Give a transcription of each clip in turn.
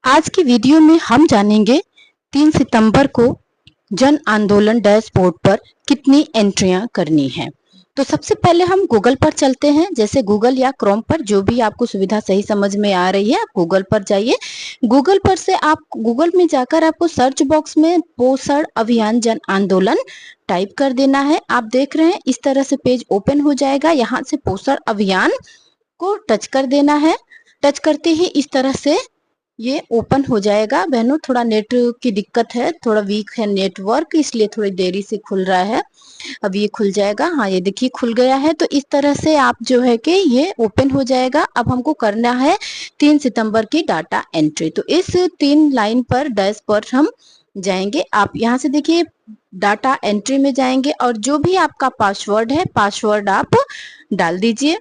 आज की वीडियो में हम जानेंगे 3 सितंबर को जन आंदोलन डैशबोर्ड पर कितनी एंट्रियां करनी है। तो सबसे पहले हम गूगल पर चलते हैं। जैसे गूगल या क्रोम पर जो भी आपको सुविधा सही समझ में आ रही है, आप गूगल पर जाइए। गूगल पर से आप गूगल में जाकर आपको सर्च बॉक्स में पोषण अभियान जन आंदोलन टाइप कर देना है। आप देख रहे हैं इस तरह से पेज ओपन हो जाएगा। यहाँ से पोषण अभियान को टच कर देना है। टच करते ही इस तरह से ये ओपन हो जाएगा। बहनों, थोड़ा नेट की दिक्कत है, थोड़ा वीक है नेटवर्क, इसलिए थोड़ी देरी से खुल रहा है। अब ये खुल जाएगा। हाँ, ये देखिए खुल गया है। तो इस तरह से आप जो है कि ये ओपन हो जाएगा। अब हमको करना है 3 सितंबर की डाटा एंट्री। तो इस 3 लाइन पर डैश पर हम जाएंगे। आप यहाँ से देखिए डाटा एंट्री में जाएंगे और जो भी आपका पासवर्ड है, पासवर्ड आप डाल दीजिए।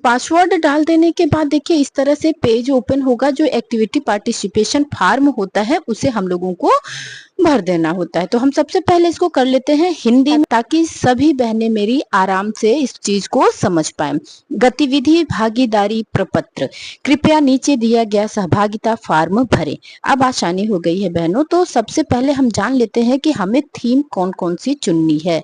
पासवर्ड डाल देने के बाद देखिए इस तरह से पेज ओपन होगा। जो एक्टिविटी पार्टिसिपेशन फॉर्म होता है उसे हम लोगों को भर देना होता है। तो हम सबसे पहले इसको कर लेते हैं हिंदी में, ताकि सभी बहनें मेरी आराम से इस चीज को समझ पाए। गतिविधि भागीदारी प्रपत्र, कृपया नीचे दिया गया सहभागिता फॉर्म भरें। अब आसानी हो गई है बहनों। तो सबसे पहले हम जान लेते हैं कि हमें थीम कौन कौन सी चुननी है।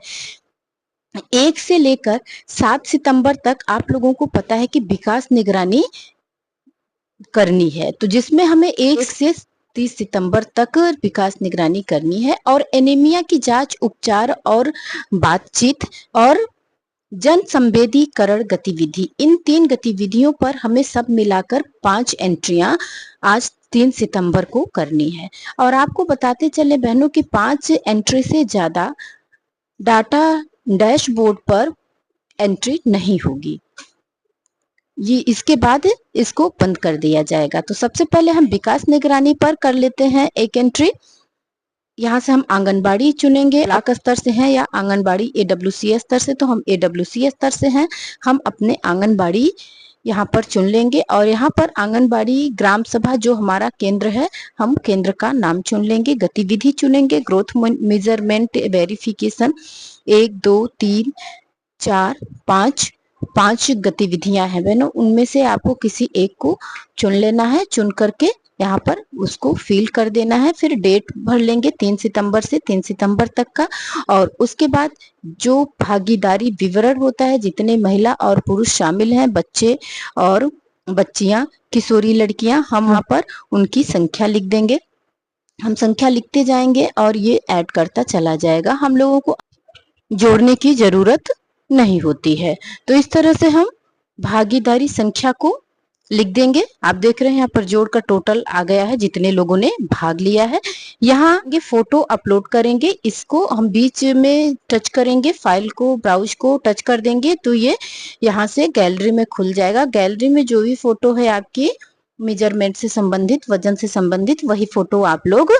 1 से लेकर 7 सितंबर तक आप लोगों को पता है कि विकास निगरानी करनी है। तो जिसमें हमें 1 से 30 सितंबर तक विकास निगरानी करनी है। और एनीमिया की जांच, उपचार और बातचीत और जन संवेदीकरण गतिविधि, इन 3 गतिविधियों पर हमें सब मिलाकर 5 एंट्रियां आज 3 सितंबर को करनी है। और आपको बताते चले बहनों कि 5 एंट्री से ज्यादा डाटा डैशबोर्ड पर एंट्री नहीं होगी। ये इसके बाद इसको बंद कर दिया जाएगा। तो सबसे पहले हम विकास निगरानी पर कर लेते हैं एक एंट्री। यहाँ से हम आंगनबाड़ी चुनेंगे। ब्लॉक स्तर से हैं या आंगनबाड़ी AWC स्तर से, तो हम AWC स्तर से हैं। हम अपने आंगनबाड़ी यहाँ पर चुन लेंगे और यहाँ पर आंगनबाड़ी ग्राम सभा जो हमारा केंद्र है, हम केंद्र का नाम चुन लेंगे। गतिविधि चुनेंगे, ग्रोथ मेजरमेंट वेरिफिकेशन। 1 2 3 4 5 गतिविधियां हैं बहनों, उनमें से आपको किसी एक को चुन लेना है। चुन करके यहाँ पर उसको फिल कर देना है। फिर डेट भर लेंगे 3 सितंबर से 3 सितंबर तक का। और उसके बाद जो भागीदारी विवरण होता है, जितने महिला और पुरुष शामिल हैं, बच्चे और बच्चियां, किशोरी लड़कियां, हम वहां पर उनकी संख्या लिख देंगे। हम संख्या लिखते जाएंगे और ये ऐड करता चला जाएगा। हम लोगों को जोड़ने की जरूरत नहीं होती है। तो इस तरह से हम भागीदारी संख्या को लिख देंगे। आप देख रहे हैं यहाँ पर जोड़कर टोटल आ गया है जितने लोगों ने भाग लिया है। यहाँ ये फोटो अपलोड करेंगे, इसको हम बीच में टच करेंगे, फाइल को ब्राउज को टच कर देंगे तो ये यहाँ से गैलरी में खुल जाएगा। गैलरी में जो भी फोटो है आपकी मेजरमेंट से संबंधित, वजन से संबंधित, वही फोटो आप लोग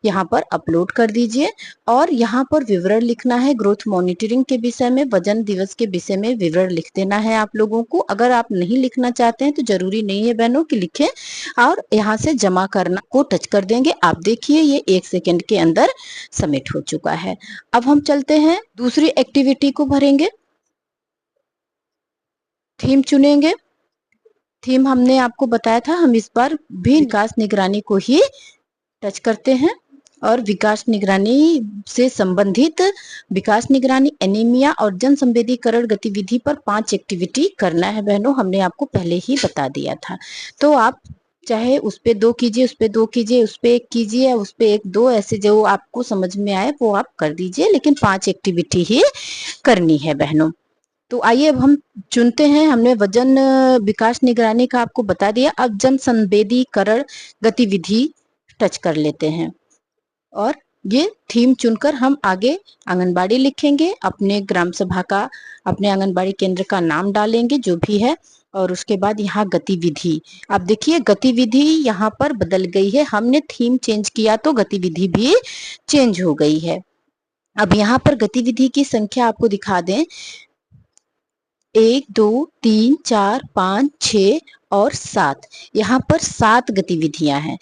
यहाँ पर अपलोड कर दीजिए। और यहाँ पर विवरण लिखना है ग्रोथ मॉनिटरिंग के विषय में, वजन दिवस के विषय में विवरण लिख देना है आप लोगों को। अगर आप नहीं लिखना चाहते हैं तो जरूरी नहीं है बहनों कि लिखें। और यहाँ से जमा करना को टच कर देंगे। आप देखिए ये 1 सेकेंड के अंदर सबमिट हो चुका है। अब हम चलते हैं दूसरी एक्टिविटी को भरेंगे। थीम चुनेंगे। थीम हमने आपको बताया था, हम इस बार भी विकास निगरानी को ही टच करते हैं। और विकास निगरानी से संबंधित विकास निगरानी, एनीमिया और जन संवेदीकरण गतिविधि पर 5 एक्टिविटी करना है बहनों, हमने आपको पहले ही बता दिया था। तो आप चाहे उस पे 2 कीजिए, उस पे 2 कीजिए, उस पे 1 कीजिए, उस पे 1 2, ऐसे जो आपको समझ में आए वो आप कर दीजिए, लेकिन 5 एक्टिविटी ही करनी है बहनों। तो आइए अब हम चुनते हैं। हमने वजन विकास निगरानी का आपको बता दिया। अब जन संवेदीकरण गतिविधि टच कर लेते हैं और ये थीम चुनकर हम आगे आंगनबाड़ी लिखेंगे, अपने ग्राम सभा का, अपने आंगनबाड़ी केंद्र का नाम डालेंगे जो भी है। और उसके बाद यहाँ गतिविधि, आप देखिए गतिविधि यहाँ पर बदल गई है। हमने थीम चेंज किया तो गतिविधि भी चेंज हो गई है। अब यहाँ पर गतिविधि की संख्या आपको दिखा दें, 1 2 3 4 5 6 और 7। यहाँ पर 7 गतिविधियां हैं।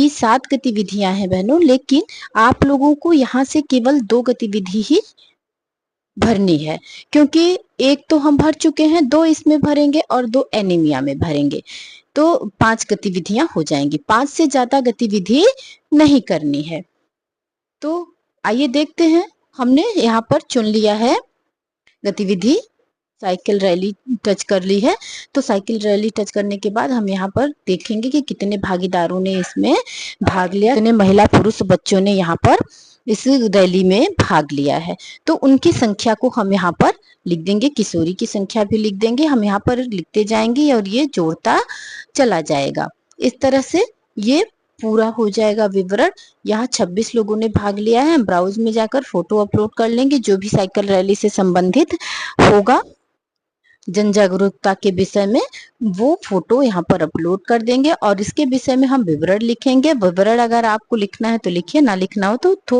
7 गतिविधियां हैं बहनों, लेकिन आप लोगों को यहाँ से केवल 2 गतिविधि ही भरनी है, क्योंकि एक तो हम भर चुके हैं, 2 इसमें भरेंगे और 2 एनीमिया में भरेंगे, तो 5 गतिविधियां हो जाएंगी। 5 से ज्यादा गतिविधि नहीं करनी है। तो आइए देखते हैं, हमने यहाँ पर चुन लिया है गतिविधि, साइकिल रैली टच कर ली है। तो साइकिल रैली टच करने के बाद हम यहाँ पर देखेंगे कि कितने भागीदारों ने इसमें भाग लिया, कितने महिला पुरुष बच्चों ने यहाँ पर इस रैली में भाग लिया है। तो उनकी संख्या को हम यहाँ पर लिख देंगे, किशोरी की संख्या भी लिख देंगे, हम यहाँ पर लिखते जाएंगे और ये जोड़ता चला जाएगा। इस तरह से ये पूरा हो जाएगा विवरण। यहाँ 26 लोगों ने भाग लिया है। हम ब्राउज में जाकर फोटो अपलोड कर लेंगे, जो भी साइकिल रैली से संबंधित होगा जन जागरूकता के विषय में, वो फोटो यहाँ पर अपलोड कर देंगे और इसके विषय में हम विवरण लिखेंगे। विवरण अगर आपको लिखना है तो लिखिए, ना लिखना हो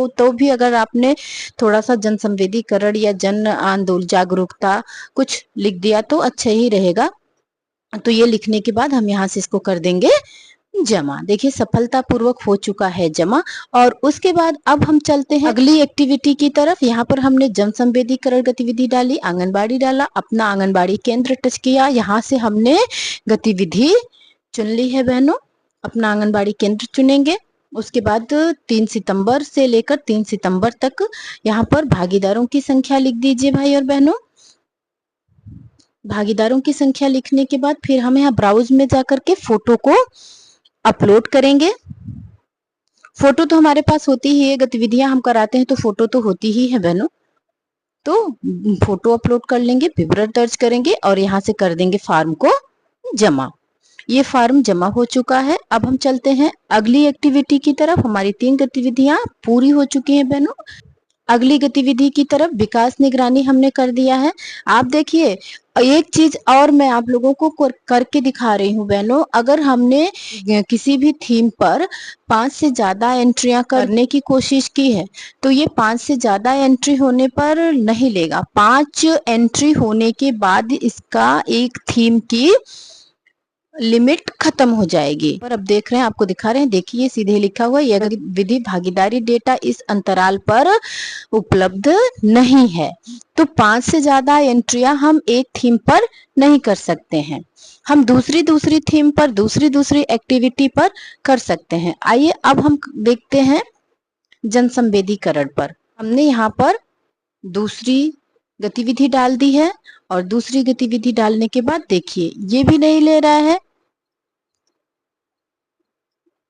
तो भी अगर आपने थोड़ा सा जन संवेदीकरण या जन आंदोलन जागरूकता कुछ लिख दिया तो अच्छा ही रहेगा। तो ये लिखने के बाद हम यहाँ से इसको कर देंगे जमा। देखिए सफलतापूर्वक हो चुका है जमा। और उसके बाद अब हम चलते हैं अगली एक्टिविटी की तरफ। यहाँ पर हमने जन संवेदीकरण गतिविधि डाली, आंगनबाड़ी डाला, अपना आंगनबाड़ी केंद्र टच किया। यहाँ से हमने गतिविधि चुन ली है बहनों, अपना आंगनबाड़ी केंद्र चुनेंगे। उसके बाद 3 सितंबर से लेकर 3 सितंबर तक यहाँ पर भागीदारों की संख्या लिख दीजिए भाई और बहनों। भागीदारों की संख्या लिखने के बाद फिर हम यहाँ ब्राउज में जाकर के फोटो को अपलोड करेंगे। फोटो तो हमारे पास होती ही है, गतिविधियां हम कराते हैं तो फोटो तो होती ही है बहनों। तो फोटो अपलोड कर लेंगे, विवरण दर्ज करेंगे और यहाँ से कर देंगे फॉर्म को जमा। ये फॉर्म जमा हो चुका है। अब हम चलते हैं अगली एक्टिविटी की तरफ। हमारी 3 गतिविधियां पूरी हो चुकी हैं बहनों। अगली गतिविधि की तरफ विकास निगरानी हमने कर दिया है। आप देखिए एक चीज और मैं आप लोगों को करके दिखा रही हूँ बहनों। अगर हमने किसी भी थीम पर 5 से ज्यादा एंट्रियां करने की कोशिश की है तो ये 5 से ज्यादा एंट्री होने पर नहीं लेगा। 5 एंट्री होने के बाद इसका एक थीम की लिमिट खत्म हो जाएगी। पर अब देख रहे हैं, आपको दिखा रहे हैं, देखिए सीधे लिखा हुआ यह विधि भागीदारी डेटा इस अंतराल पर उपलब्ध नहीं है। तो 5 से ज्यादा एंट्रियां हम एक थीम पर नहीं कर सकते हैं। हम दूसरी थीम पर दूसरी एक्टिविटी पर कर सकते हैं। आइए अब हम देखते हैं जन संवेदीकरण पर। हमने यहाँ पर दूसरी गतिविधि डाल दी है और दूसरी गतिविधि डालने के बाद देखिए ये भी नहीं ले रहा है,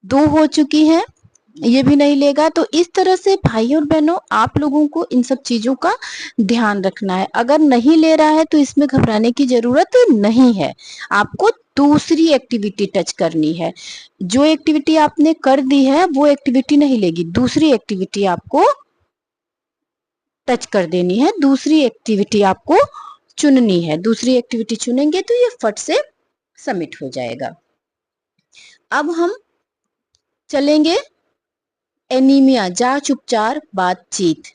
2 हो चुकी है, ये भी नहीं लेगा। तो इस तरह से भाई और बहनों आप लोगों को इन सब चीजों का ध्यान रखना है। अगर नहीं ले रहा है तो इसमें घबराने की जरूरत नहीं है। आपको दूसरी एक्टिविटी टच करनी है। जो एक्टिविटी आपने कर दी है वो एक्टिविटी नहीं लेगी, दूसरी एक्टिविटी आपको टच कर देनी है, दूसरी एक्टिविटी आपको चुननी है। दूसरी एक्टिविटी चुनेंगे तो ये फट से सबमिट हो जाएगा। अब हम चलेंगे एनीमिया जांच उपचार बातचीत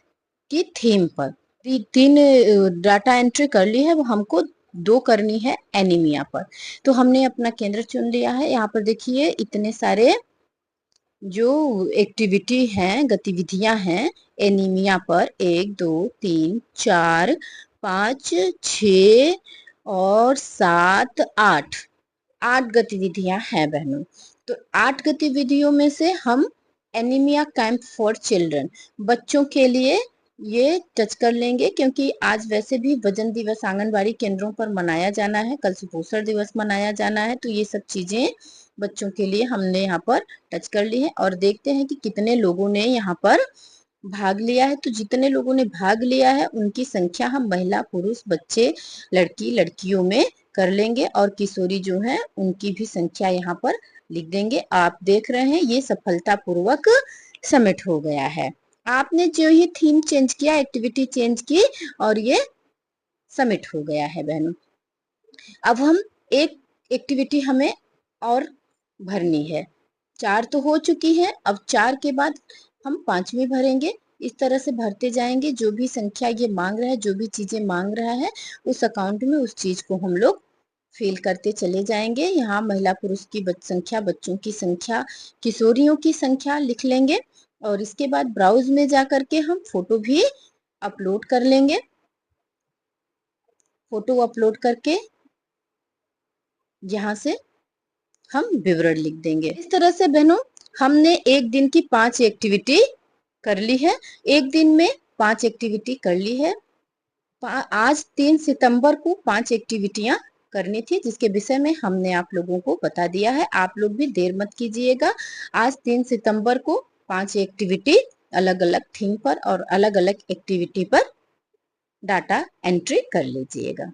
की थीम पर। 3 डाटा एंट्री कर ली है, वो हमको 2 करनी है एनीमिया पर। तो हमने अपना केंद्र चुन लिया है। यहाँ पर देखिए इतने सारे जो एक्टिविटी हैं, गतिविधियां हैं एनीमिया पर, 1 2 3 4 5 6 और 7 8 गतिविधियां हैं बहनों। तो 8 गतिविधियों में से हम एनीमिया कैंप फॉर चिल्ड्रन, बच्चों के लिए ये टच कर लेंगे, क्योंकि आज वैसे भी वजन दिवस आंगनबाड़ी केंद्रों पर मनाया जाना है, कल सुपोषण दिवस मनाया जाना है। तो ये सब चीजें बच्चों के लिए हमने यहाँ पर टच कर ली है। और देखते हैं कि कितने लोगों ने यहाँ पर भाग लिया है। तो जितने लोगों ने भाग लिया है उनकी संख्या हम महिला पुरुष बच्चे लड़की लड़कियों में कर लेंगे और किशोरी जो है उनकी भी संख्या यहाँ पर लिख देंगे। आप देख रहे हैं ये सफलतापूर्वक सबमिट हो गया है। आपने जो ये थीम चेंज किया, एक्टिविटी चेंज की और ये सबमिट हो गया है बहनों। अब हम एक एक्टिविटी हमें और भरनी है। 4 तो हो चुकी है, अब 4 के बाद हम 5वीं भरेंगे। इस तरह से भरते जाएंगे, जो भी संख्या ये मांग रहा है, जो भी चीजें मांग रहा है उस अकाउंट में उस चीज को हम लोग फिल करते चले जाएंगे। यहाँ महिला पुरुष की संख्या, बच्चों की संख्या, किशोरियों की संख्या लिख लेंगे और इसके बाद ब्राउज में जा करके हम फोटो भी अपलोड कर लेंगे। फोटो अपलोड करके यहाँ से हम विवरण लिख देंगे। इस तरह से बहनों हमने एक दिन की 5 एक्टिविटी कर ली है। एक दिन में 5 एक्टिविटी कर ली है। आज 3 सितंबर को 5 एक्टिविटियां करनी थी, जिसके विषय में हमने आप लोगों को बता दिया है। आप लोग भी देर मत कीजिएगा। आज 3 सितंबर को 5 एक्टिविटी अलग अलग थीम पर और अलग अलग एक्टिविटी पर डाटा एंट्री कर लीजिएगा।